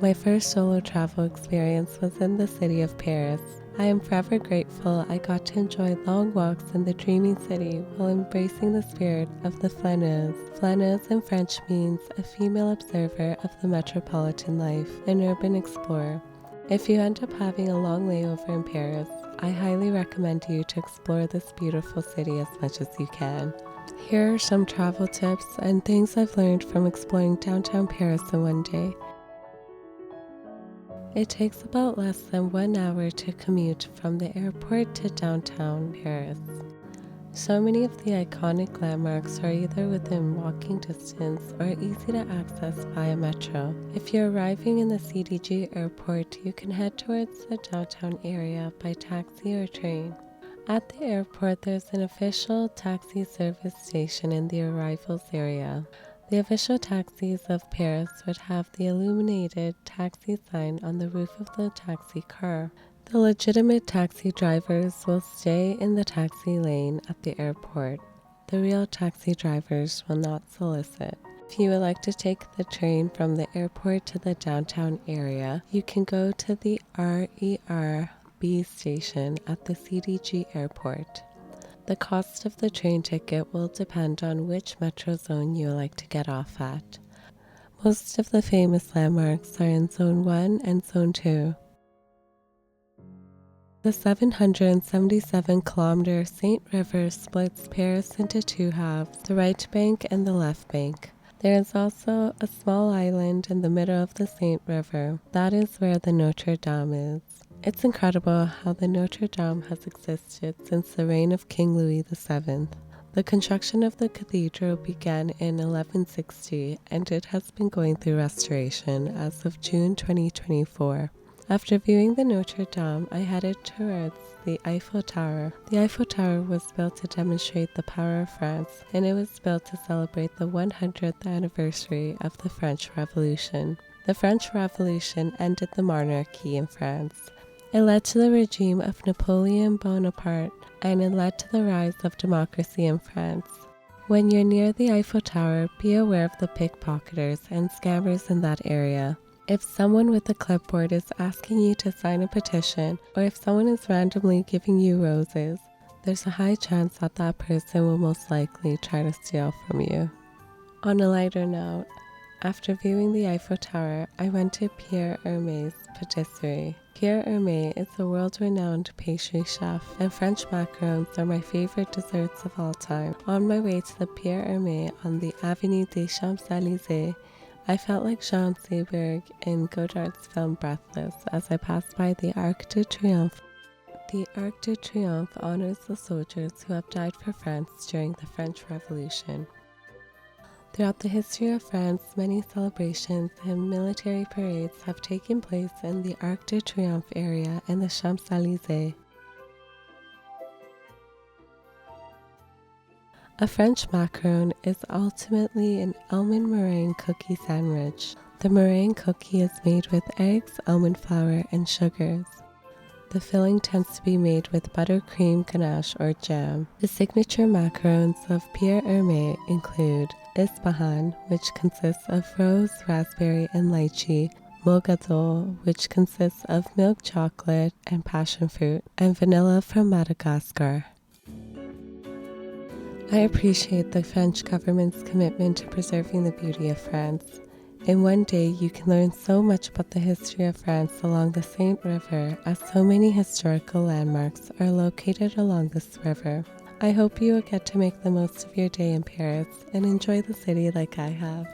My first solo travel experience was in the city of Paris. I am forever grateful I got to enjoy long walks in the dreamy city while embracing the spirit of the flâneuse. Flâneuse in French means a female observer of the metropolitan life, an urban explorer. If you end up having a long layover in Paris, I highly recommend you to explore this beautiful city as much as you can. Here are some travel tips and things I've learned from exploring downtown Paris in one day. It takes about less than 1 hour to commute from the airport to downtown Paris. So many of the iconic landmarks are either within walking distance or easy to access via metro. If you're arriving in the CDG airport, you can head towards the downtown area by taxi or train. At the airport, there's an official taxi service station in the arrivals area. The official taxis of Paris would have the illuminated taxi sign on the roof of the taxi car. The legitimate taxi drivers will stay in the taxi lane at the airport. The real taxi drivers will not solicit. If you would like to take the train from the airport to the downtown area, you can go to the RER-B station at the CDG airport. The cost of the train ticket will depend on which metro zone you would like to get off at. Most of the famous landmarks are in Zone 1 and Zone 2. The 777-kilometer Seine River splits Paris into two halves, the right bank and the left bank. There is also a small island in the middle of the Seine River. That is where the Notre-Dame is. It's incredible how the Notre-Dame has existed since the reign of King Louis VII. The construction of the cathedral began in 1160 and it has been going through restoration as of June 2024. After viewing the Notre-Dame, I headed towards the Eiffel Tower. The Eiffel Tower was built to demonstrate the power of France, and it was built to celebrate the 100th anniversary of the French Revolution. The French Revolution ended the monarchy in France. It led to the regime of Napoleon Bonaparte, and it led to the rise of democracy in France. When you're near the Eiffel Tower, be aware of the pickpocketers and scammers in that area. If someone with a clipboard is asking you to sign a petition, or if someone is randomly giving you roses, there's a high chance that that person will most likely try to steal from you. On a lighter note, after viewing the Eiffel Tower, I went to Pierre Hermé's patisserie. Pierre Hermé is a world-renowned pastry chef, and French macarons are my favorite desserts of all time. On my way to the Pierre Hermé on the Avenue des Champs-Élysées, I felt like Jean Seberg in Godard's film Breathless as I passed by the Arc de Triomphe. The Arc de Triomphe honors the soldiers who have died for France during the French Revolution. Throughout the history of France, many celebrations and military parades have taken place in the Arc de Triomphe area and the Champs-Élysées. A French macaron is ultimately an almond meringue cookie sandwich. The meringue cookie is made with eggs, almond flour, and sugars. The filling tends to be made with buttercream ganache or jam. The signature macarons of Pierre Hermé include Ispahan, which consists of rose, raspberry, and lychee, mogador, which consists of milk chocolate and passion fruit, and vanilla from Madagascar. I appreciate the French government's commitment to preserving the beauty of France. In one day, you can learn so much about the history of France along the Seine River, as so many historical landmarks are located along this river. I hope you will get to make the most of your day in Paris and enjoy the city like I have.